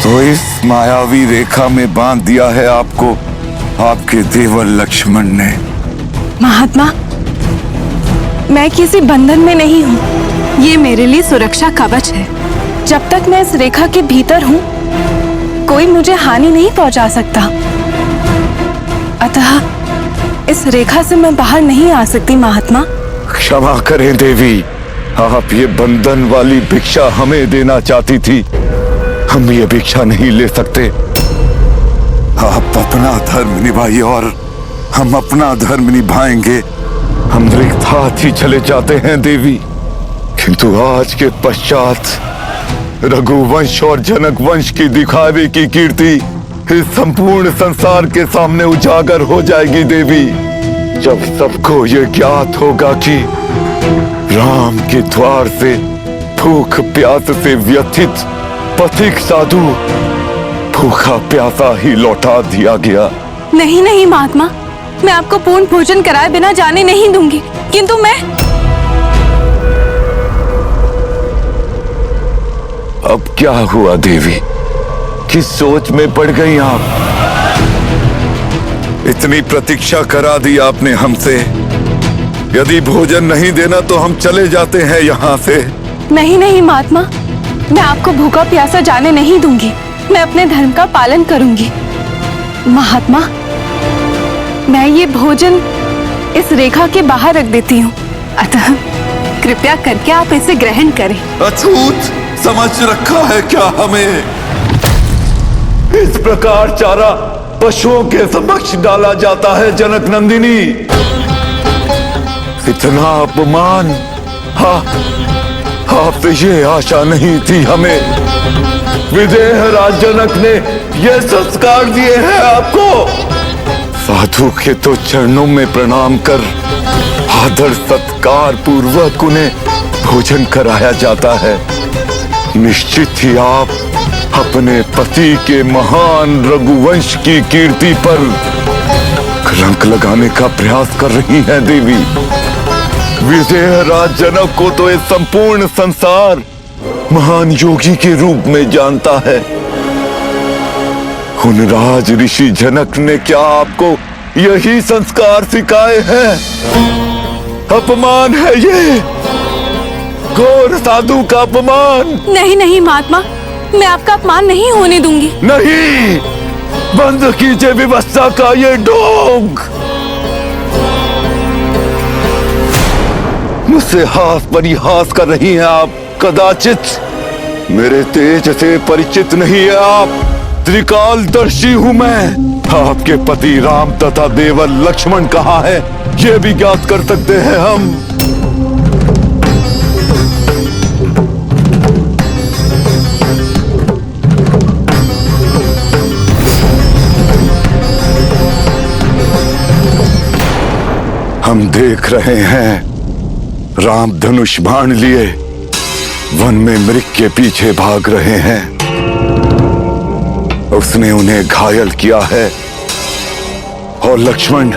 तो इस मायावी रेखा में बांध दिया है आपको आपके देवर लक्ष्मण ने। महात्मा, मैं किसी बंधन में नहीं हूँ। ये मेरे लिए सुरक्षा कवच है। जब तक मैं इस रेखा के भीतर हूँ, कोई मुझे हानि नहीं पहुँचा सकता। अतः इस रेखा से मैं बाहर नहीं आ सकती महात्मा। क्षमा करें देवी, आप ये बंधन वाली भिक्षा हमें देना चाहती थी। हम ये भिक्षा नहीं ले सकते। आप अपना धर्म निभाइए और हम अपना धर्म निभाएंगे। हम रिक्त हाथ ही चले जाते हैं देवी, किंतु आज के पश्चात रघुवंश और जनक वंश की दिखावे की कीर्ति इस संपूर्ण संसार के सामने उजागर हो जाएगी देवी, जब सबको ये ज्ञात होगा कि राम के द्वार से भूख प्यास से व्यथित पथिक साधु भूखा प्यासा ही लौटा दिया गया। नहीं नहीं महात्मा, मैं आपको पूर्ण भोजन कराए बिना जाने नहीं दूंगी। किंतु मैं अब क्या हुआ देवी, किस सोच में पड़ गई आप? इतनी प्रतीक्षा करा दी आपने हमसे। यदि भोजन नहीं देना तो हम चले जाते हैं यहाँ से। नहीं नहीं महात्मा, मैं आपको भूखा प्यासा जाने नहीं दूंगी। मैं अपने धर्म का पालन करूंगी। महात्मा, मैं ये भोजन इस रेखा के बाहर रख देती हूँ, अतः कृपया करके आप इसे ग्रहण करें। अछूत समझ रखा है क्या हमें? इस प्रकार चारा पशुओं के समक्ष डाला जाता है जनक नंदिनी। इतना अपमान, हाँ, आपसे ये आशा नहीं थी हमें। विदेह राज जनक ने ये संस्कार दिए हैं आपको। साधु के तो चरणों में प्रणाम कर आदर सत्कार पूर्वक उन्हें भोजन कराया जाता है। निश्चित ही आप अपने पति के महान रघुवंश की कीर्ति पर कलंक लगाने का प्रयास कर रही हैं देवी। विदेह राज जनक को तो ये संपूर्ण संसार महान योगी के रूप में जानता है। उन राज ऋषि जनक ने क्या आपको यही संस्कार सिखाए हैं? अपमान है ये, घोर साधु का अपमान। नहीं नहीं महात्मा, मैं आपका अपमान नहीं होने दूंगी। नहीं, बंद कीजिए विवस्ता का ये ढोंग। मुझसे हास परिहास कर रही हैं आप। कदाचित मेरे तेज से परिचित नहीं है आप। त्रिकालदर्शी हूं मैं। आपके पति राम तथा देवर लक्ष्मण कहाँ है, ये भी ज्ञात कर सकते हैं हम। हम देख रहे हैं राम धनुष बाण लिए वन में मृग के पीछे भाग रहे हैं। उसने उन्हें घायल किया है और लक्ष्मण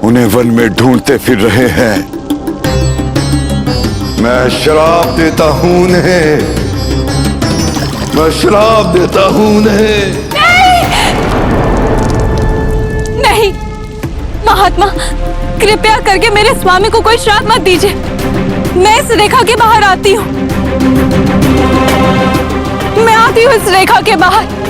उन्हें वन में ढूंढते फिर रहे हैं। मैं श्राप देता हूं उन्हें, मैं श्राप देता हूं उन्हें। नहीं महात्मा, कृपया करके मेरे स्वामी को कोई श्राप मत दीजिए। मैं इस रेखा के बाहर आती हूँ। मैं आती हूँ इस रेखा के बाहर।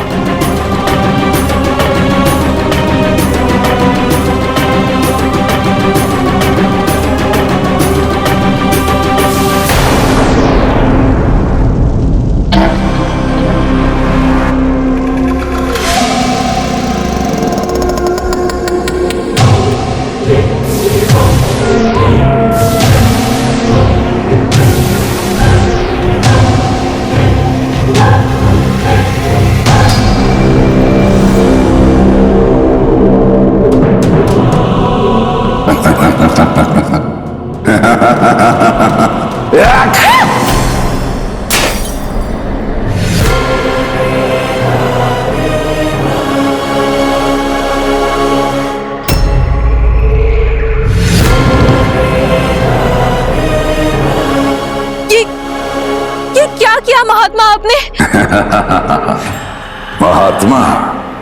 ये क्या किया महात्मा आपने? महात्मा,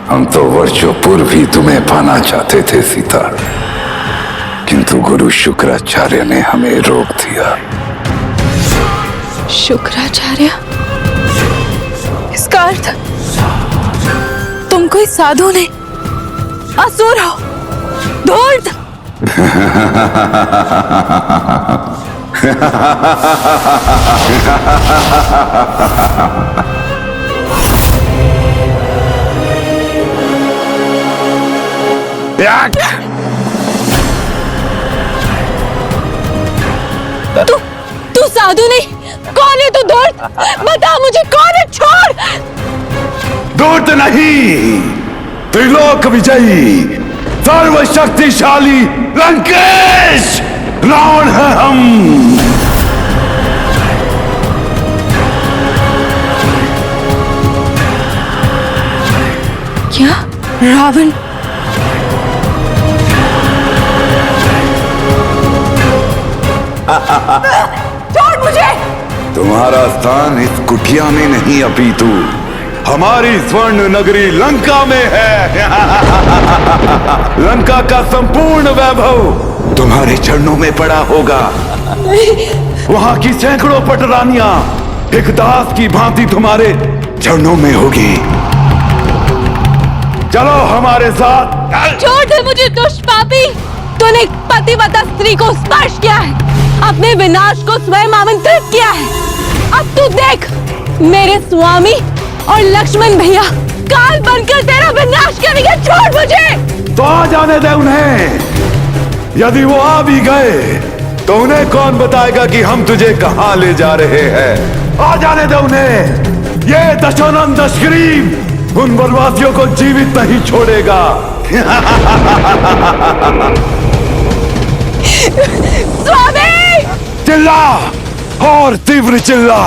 हम तो वर्षों पूर्व ही तुम्हें पाना चाहते थे सीता, किंतु गुरु शुक्राचार्य ने हमें रोक दिया। शुक्राचार्य? इसका अर्थ तुम कोई साधु नहीं, असुर हो, धूर्त। तू साधु नहीं, कौन है तू? धूर्त, बता मुझे कौन है? छोड़। धूर्त नहीं, त्रिलोक विजयी सर्वशक्तिशाली लंकेश रावण है हम। क्या? रावण? छोड़ मुझे। तुम्हारा स्थान इस कुटिया में नहीं अपितु हमारी स्वर्ण नगरी लंका में है। लंका का संपूर्ण वैभव तुम्हारे चरणों में पड़ा होगा। वहां की सैकड़ों पटरानियां एक दास की भांति तुम्हारे चरणों में होगी। चलो हमारे साथ। छोड़ दे मुझे दुष्ट पापी। तूने पतिव्रता स्त्री को स्पर्श किया है, अपने विनाश को स्वयं आमंत्रित किया है। अब तू देख, मेरे स्वामी और लक्ष्मण भैया काल बनकर तेरा विनाश करेंगे। छोड़ मुझे। तो आ जाने दे उन्हें। यदि वो आ भी गए तो उन्हें कौन बताएगा कि हम तुझे कहां ले जा रहे हैं। आ जाने दे उन्हें। ये दशानन दशग्रीव उन वनवासियों को जीवित नहीं छोड़ेगा। स्वामी! चिल्ला और तीव्र चिल्ला।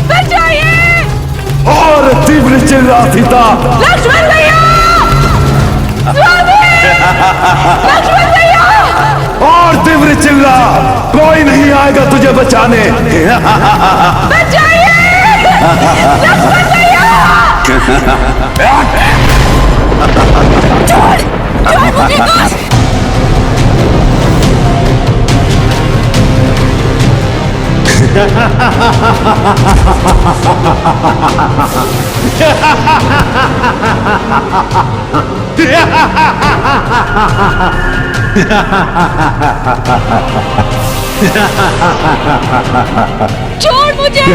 बचाइए! और तीव्र चिल्ला सीता। लक्ष्मण भैया! स्वामी! लक्ष्मण भैया! और तीव्र चिल्ला। कोई नहीं आएगा तुझे बचाने। बचाइए! लक्ष्मण भैया! छोड़! छोड़ मुझे कुछ! छोड़ मुझे!